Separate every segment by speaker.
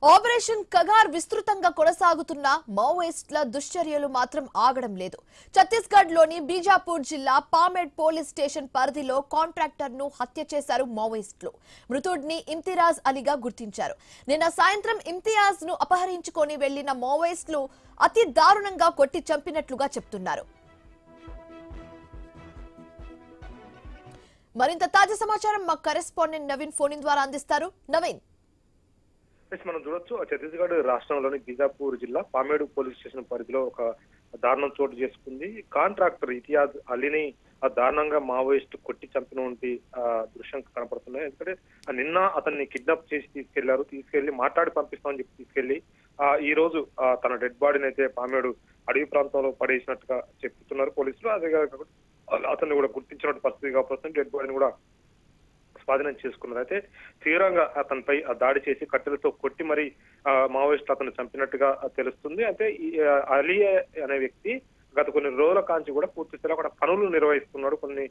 Speaker 1: Operation Kagar విస్తృతంగా కొనసాగుతున్న మావోయిస్టుల దుశ్చర్యలు మాత్రం ఆగడం లేదు. ఛత్తీస్గఢ్ లోని బీజాపూర్ జిల్లా పామెడ్ పోలీస్ స్టేషన్ పరిధిలో కాంట్రాక్టర్ ను హత్య చేశారు మావోయిస్టులు. మృతుడిని ఇమ్తియాజ్ అలీగా గుర్తించారు. నిన్న సాయంత్రం ఇమ్తియాజ్ ను అపహరించుకొని వెళ్లిన మావోయిస్టులు అతి దారుణంగా కొట్టి చంపినట్లుగా చెప్తున్నారు. మరింత తాజా సమాచారం మా కరెస్పాండెంట్ నవీన్ ఫోన్ ద్వారా అందిస్తారు. నవీన్,
Speaker 2: మనం చూడొచ్చు ఛత్తీస్గఢ్ రాష్ట్రంలోని బీజాపూర్ జిల్లా పామేడు పోలీస్ స్టేషన్ పరిధిలో ఒక దారుణం చోటు చేసుకుంది. కాంట్రాక్టర్ ఇతియాజ్ అలీని దారుణంగా మావోయిస్ట్ కొట్టి చంపినటువంటి దృశ్యం కనపడుతున్నాయి. ఎందుకంటే నిన్న అతన్ని కిడ్నాప్ చేసి తీసుకెళ్లి మాట్లాడి పంపిస్తామని చెప్పి తీసుకెళ్లి ఈ రోజు తన డెడ్ బాడీని అయితే పామేడు అడవి ప్రాంతంలో పడేసినట్టుగా చెప్తున్నారు పోలీసులు. అదే కాకుండా అతన్ని కూడా గుర్తించినట్టు పరిస్థితి కాకపోతే డెడ్ బాడీని కూడా స్వాధీనం చేసుకున్నారు. అయితే తీవ్రంగా అతనిపై దాడి చేసి కట్టెలతో కొట్టి మరి మావోయిస్టులు అతను చంపినట్టుగా తెలుస్తుంది. అయితే అలీ అనే వ్యక్తి గత కొన్ని రోజుల కాంచి కూడా పూర్తి స్థాయిలో అక్కడ పనులు నిర్వహిస్తున్నాడు. కొన్ని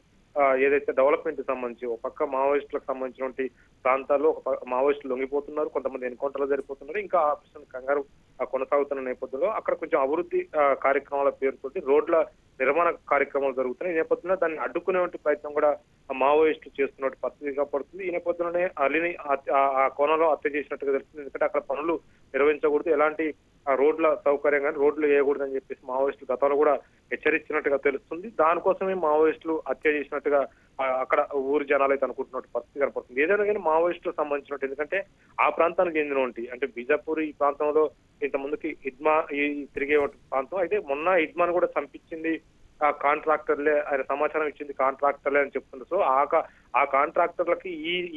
Speaker 2: ఏదైతే డెవలప్మెంట్ సంబంధించి ఒక పక్క మావోయిస్టులకు సంబంధించినటువంటి ప్రాంతాల్లో ఒక మావోయిస్టులు లొంగిపోతున్నారు, కొంతమంది ఎన్కౌంటర్లు జరిగిపోతున్నారు. ఇంకా ఆపరేషన్ కంగారు కొనసాగుతున్న నేపథ్యంలో అక్కడ కొంచెం అభివృద్ధి కార్యక్రమాల పేరుతోటి రోడ్ల నిర్మాణ కార్యక్రమాలు జరుగుతున్నాయి. ఈ నేపథ్యంలో దాన్ని అడ్డుకునేటువంటి ప్రయత్నం కూడా మావోయిస్టులు చేస్తున్నట్టు పరిస్థితిగా పడుతుంది. ఈ నేపథ్యంలోనే అలీని ఆ కోణంలో హత్య చేసినట్టుగా తెలుస్తుంది. ఎందుకంటే అక్కడ పనులు నిర్వహించకూడదు, ఎలాంటి రోడ్ల సౌకర్యం కానీ రోడ్లు వేయకూడదని చెప్పేసి మావోయిస్టులు గతంలో కూడా హెచ్చరించినట్టుగా తెలుస్తుంది. దానికోసమే మావోయిస్టులు హత్య చేసినట్టుగా అక్కడ ఊరి జనాలు అయితే అనుకుంటున్నట్టు పరిస్థితి కనపడుతుంది. ఏదైనా కానీ మావోయిస్టులకు సంబంధించినట్టు, ఎందుకంటే ఆ ప్రాంతానికి చెందినటువంటి అంటే బీజాపూర్ ఈ ప్రాంతంలో ఇంత ముందుకి ఇడ్మా ఈ తిరిగే ప్రాంతం అయితే మొన్న ఇడ్మాను కూడా చంపించింది ఆ కాంట్రాక్టర్లే, ఆయన సమాచారం ఇచ్చింది కాంట్రాక్టర్లే అని చెప్తున్నారు. సో ఆ కాంట్రాక్టర్లకి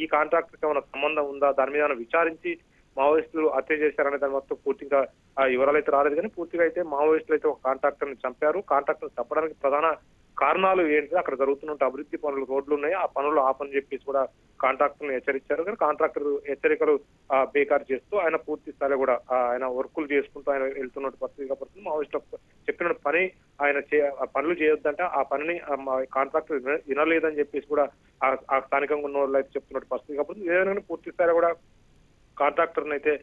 Speaker 2: ఈ కాంట్రాక్టర్కి ఏమైనా సంబంధం ఉందా, దాని మీద విచారించి మావోయిస్టులు హత్య చేశారనే దాని మొత్తం పూర్తిగా వివరాలు అయితే రాలేదు. కానీ పూర్తిగా అయితే మావోయిస్టులు అయితే ఒక కాంట్రాక్టర్ ని చంపారు. కాంట్రాక్టర్ చంపడానికి ప్రధాన కారణాలు ఏంటి, అక్కడ జరుగుతున్న అభివృద్ధి పనులు, రోడ్లు ఉన్నాయి, ఆ పనులు ఆపని చెప్పేసి కూడా కాంట్రాక్టర్ ని హెచ్చరించారు. కానీ కాంట్రాక్టర్ హెచ్చరికలు బేకారు చేస్తూ ఆయన పూర్తి స్థాయిలో కూడా ఆయన వర్కులు చేసుకుంటూ ఆయన వెళ్తున్నట్టు పరిస్థితిగా పడుతుంది. మావోయిస్టులు చెప్పిన పని ఆయన పనులు చేయొద్దంటే ఆ పనిని కాంట్రాక్టర్ వినలేదని చెప్పేసి కూడా ఆ స్థానికంగా ఉన్న వాళ్ళు అయితే చెప్తున్నట్టు పరిస్థితి కాబట్టి ఏదైనా పూర్తి స్థాయిలో కూడా కాంట్రాక్టర్ అయితే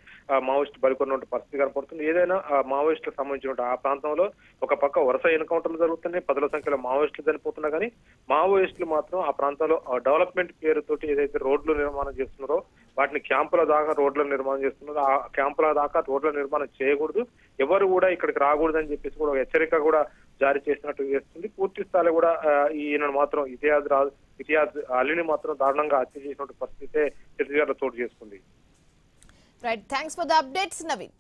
Speaker 2: మావోయిస్ట్ బలికొన్నటువంటి పరిస్థితి కనపడుతుంది. ఏదైనా మావోయిస్టులకు సంబంధించిన ఆ ప్రాంతంలో ఒక పక్క వరుస ఎన్కౌంటర్లు జరుగుతున్నాయి, పదుల సంఖ్యలో మావోయిస్టులు చనిపోతున్నా కానీ మావోయిస్టులు మాత్రం ఆ ప్రాంతంలో డెవలప్మెంట్ పేరుతోటి ఏదైతే రోడ్లు నిర్మాణం చేస్తున్నారో వాటిని క్యాంపుల దాకా రోడ్ల నిర్మాణం చేస్తున్నారో ఆ క్యాంపుల దాకా రోడ్ల నిర్మాణం చేయకూడదు, ఎవరు కూడా ఇక్కడికి రాకూడదని చెప్పేసి కూడా హెచ్చరిక కూడా జారీ చేసినట్టు చేస్తుంది. పూర్తి స్థాయిలో కూడా ఈయన మాత్రం ఇతియాజ్ అలీని మాత్రం దారుణంగా హత్య చేసినట్టు పరిస్థితి ఛత్తీస్గఢ్లో చోటు చేసుకుంది.
Speaker 1: Right. Thanks for the updates, Naveen.